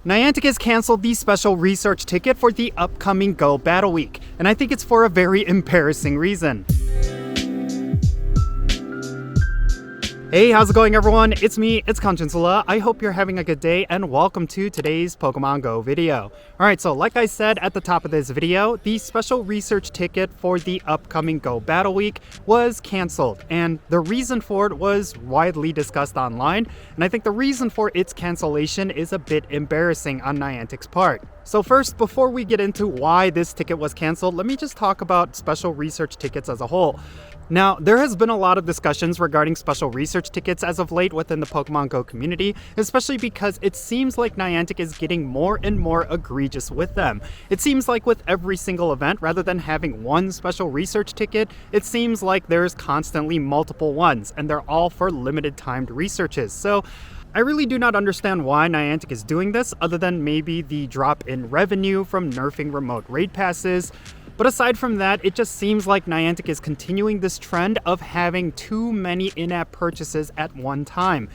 Niantic has canceled the special research ticket for the upcoming Go Battle Week, and I think it's for a very embarrassing reason. Hey, how's it going everyone? It's me, it's Jinsula. I hope you're having a good day and welcome to today's Pokemon Go video. Alright, so like I said at the top of this video, the special research ticket for the upcoming Go Battle Week was cancelled, and the reason for it was widely discussed online, and I think the reason for its cancellation is a bit embarrassing on Niantic's part. So first, before we get into why this ticket was cancelled, let me just talk about special research tickets as a whole. Now, there has been a lot of discussions regarding special research tickets as of late within the Pokemon Go community, especially because it seems like Niantic is getting more and more egregious with them. It seems like with every single event, rather than having one special research ticket, it seems like there's constantly multiple ones, and they're all for limited timed researches. So I really do not understand why Niantic is doing this, other than maybe the drop in revenue from nerfing remote raid passes. But aside from that, it just seems like Niantic is continuing this trend of having too many in-app purchases at one time.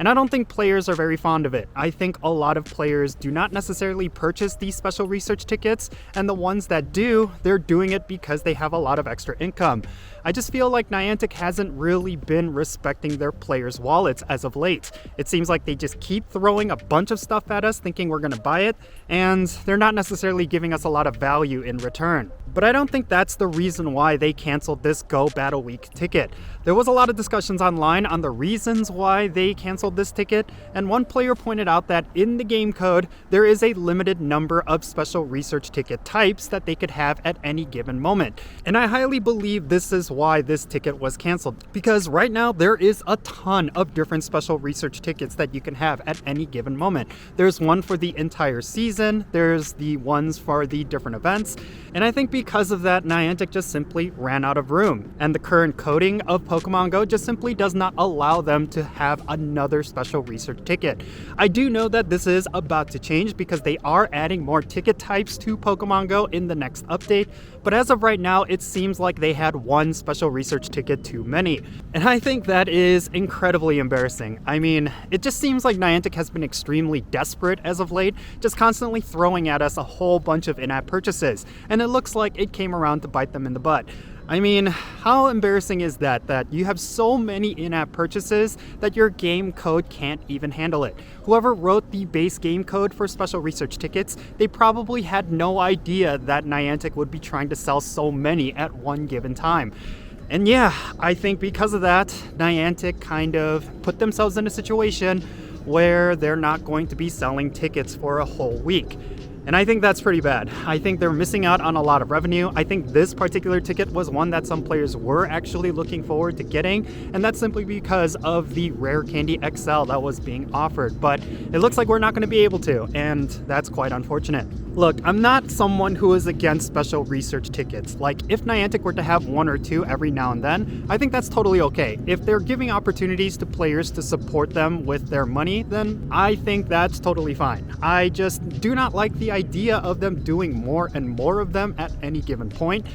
And I don't think players are very fond of it. I think a lot of players do not necessarily purchase these special research tickets, and the ones that do, they're doing it because they have a lot of extra income. I just feel like Niantic hasn't really been respecting their players' wallets as of late. It seems like they just keep throwing a bunch of stuff at us thinking we're gonna buy it, and they're not necessarily giving us a lot of value in return. But I don't think that's the reason why they canceled this Go Battle Week ticket. There was a lot of discussions online on the reasons why they canceled this ticket, and one player pointed out that in the game code, there is a limited number of special research ticket types that they could have at any given moment. And I highly believe this is why this ticket was canceled, because right now there is a ton of different special research tickets that you can have at any given moment. There's one for the entire season, there's the ones for the different events, and I think because of that, Niantic just simply ran out of room, and the current coding of Pokemon Go just simply does not allow them to have another special research ticket. I do know that this is about to change because they are adding more ticket types to Pokemon Go in the next update, but as of right now, it seems like they had one special research ticket too many. And I think that is incredibly embarrassing. I mean, it just seems like Niantic has been extremely desperate as of late, just constantly throwing at us a whole bunch of in-app purchases, and it looks like it came around to bite them in the butt. I mean, how embarrassing is that you have so many in-app purchases that your game code can't even handle it? Whoever wrote the base game code for special research tickets, they probably had no idea that Niantic would be trying to sell so many at one given time. And yeah, I think because of that, Niantic kind of put themselves in a situation where they're not going to be selling tickets for a whole week. And I think that's pretty bad. I think they're missing out on a lot of revenue. I think this particular ticket was one that some players were actually looking forward to getting, and that's simply because of the Rare Candy XL that was being offered. But it looks like we're not going to be able to, and that's quite unfortunate. Look, I'm not someone who is against special research tickets. Like, if Niantic were to have one or two every now and then, I think that's totally okay. If they're giving opportunities to players to support them with their money, then I think that's totally fine. I just do not like the idea of them doing more and more of them at any given point.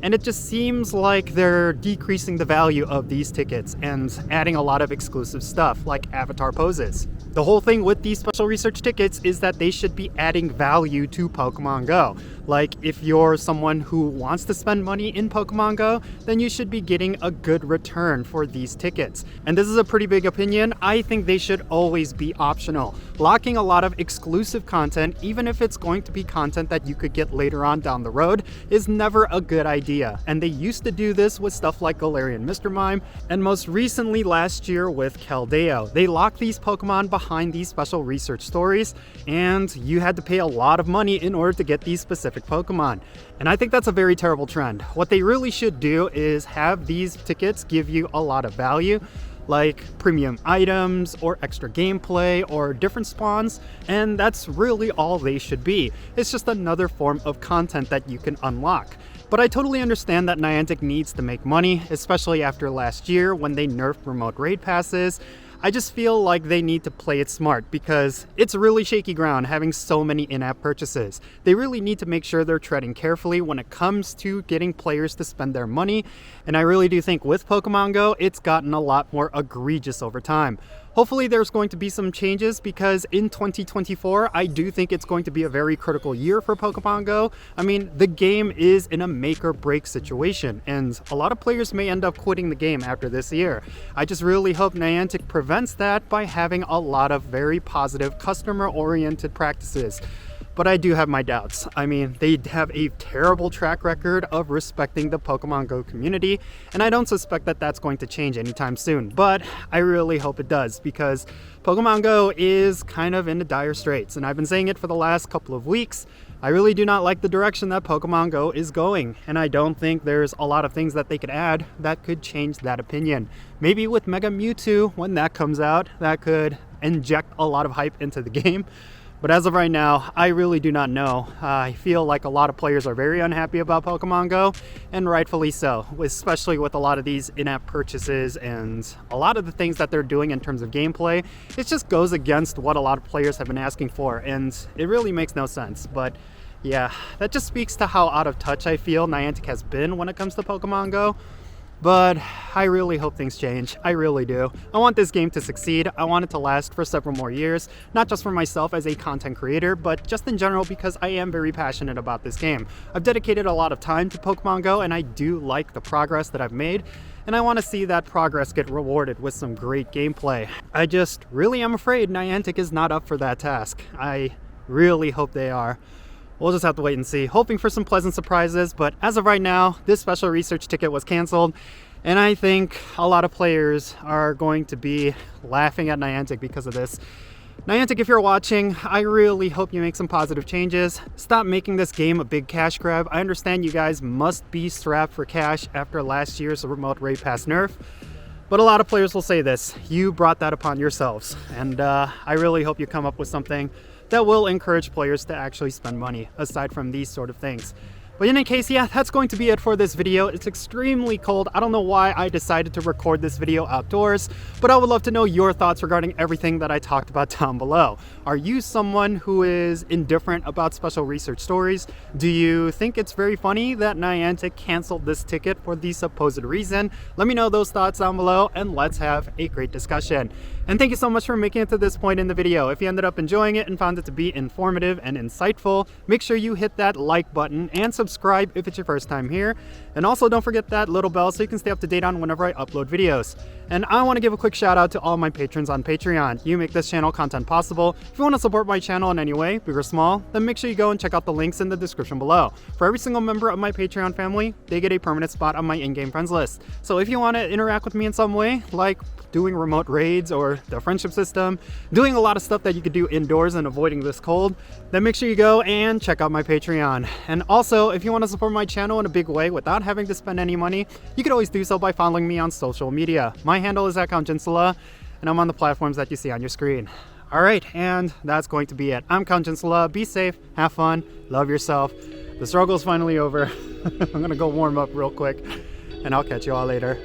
And it just seems like they're decreasing the value of these tickets and adding a lot of exclusive stuff like avatar poses. The whole thing with these special research tickets is that they should be adding value to Pokemon Go. Like, if you're someone who wants to spend money in Pokemon Go, then you should be getting a good return for these tickets. And this is a pretty big opinion. I think they should always be optional. Locking a lot of exclusive content, even if it's going to be content that you could get later on down the road, is never a good idea. And they used to do this with stuff like Galarian Mr. Mime, and most recently last year with Keldeo. They locked these Pokemon behind these special research stories, and you had to pay a lot of money in order to get these specific Pokemon. And I think that's a very terrible trend. What they really should do is have these tickets give you a lot of value, like premium items or extra gameplay or different spawns, and that's really all they should be. It's just another form of content that you can unlock. But I totally understand that Niantic needs to make money, especially after last year when they nerfed remote raid passes. I just feel like they need to play it smart because it's really shaky ground having so many in-app purchases. They really need to make sure they're treading carefully when it comes to getting players to spend their money, and I really do think with Pokemon Go, it's gotten a lot more egregious over time. Hopefully there's going to be some changes, because in 2024, I do think it's going to be a very critical year for Pokemon Go. I mean, the game is in a make or break situation, and a lot of players may end up quitting the game after this year. I just really hope Niantic prevents that by having a lot of very positive customer-oriented practices. But I do have my doubts. I mean, they have a terrible track record of respecting the Pokemon Go community, and I don't suspect that that's going to change anytime soon. But I really hope it does, because Pokemon Go is kind of in dire straits, and I've been saying it for the last couple of weeks. I really do not like the direction that Pokemon Go is going, and I don't think there's a lot of things that they could add that could change that opinion. Maybe with Mega Mewtwo, when that comes out, that could inject a lot of hype into the game. But as of right now, I really do not know. I feel like a lot of players are very unhappy about Pokemon Go, and rightfully so, especially with a lot of these in-app purchases and a lot of the things that they're doing in terms of gameplay. It just goes against what a lot of players have been asking for, and it really makes no sense. But yeah, that just speaks to how out of touch I feel Niantic has been when it comes to Pokemon Go. But I really hope things change. I really do. I want this game to succeed. I want it to last for several more years, not just for myself as a content creator, but just in general, because I am very passionate about this game. I've dedicated a lot of time to Pokemon Go, and I do like the progress that I've made, and I want to see that progress get rewarded with some great gameplay. I just really am afraid Niantic is not up for that task. I really hope they are. We'll just have to wait and see, hoping for some pleasant surprises. But as of right now, this special research ticket was canceled, and I think a lot of players are going to be laughing at Niantic because of this. Niantic, if you're watching, I really hope you make some positive changes. Stop making this game a big cash grab. I understand you guys must be strapped for cash after last year's remote raid pass nerf, but a lot of players will say this. You brought that upon yourselves, and I really hope you come up with something that will encourage players to actually spend money, aside from these sort of things. But in any case, yeah, that's going to be it for this video. It's extremely cold. I don't know why I decided to record this video outdoors, but I would love to know your thoughts regarding everything that I talked about down below. Are you someone who is indifferent about special research stories? Do you think it's very funny that Niantic canceled this ticket for the supposed reason? Let me know those thoughts down below, and let's have a great discussion. And thank you so much for making it to this point in the video. If you ended up enjoying it and found it to be informative and insightful, make sure you hit that like button and subscribe if it's your first time here. And also don't forget that little bell so you can stay up to date on whenever I upload videos. And I want to give a quick shout out to all my patrons on Patreon. You make this channel content possible. If you want to support my channel in any way, big or small, then make sure you go and check out the links in the description below. For every single member of my Patreon family, they get a permanent spot on my in-game friends list. So if you want to interact with me in some way, like doing remote raids or the friendship system, doing a lot of stuff that you could do indoors and avoiding this cold, then make sure you go and check out my Patreon. And also, if you want to support my channel in a big way without having to spend any money, you could always do so by following me on social media. My handle is Jinsula, and I'm on the platforms that you see on your screen. All right, and that's going to be it. I'm Jinsula. Be safe, have fun, love yourself. The struggle's finally over. I'm gonna go warm up real quick, and I'll catch you all later.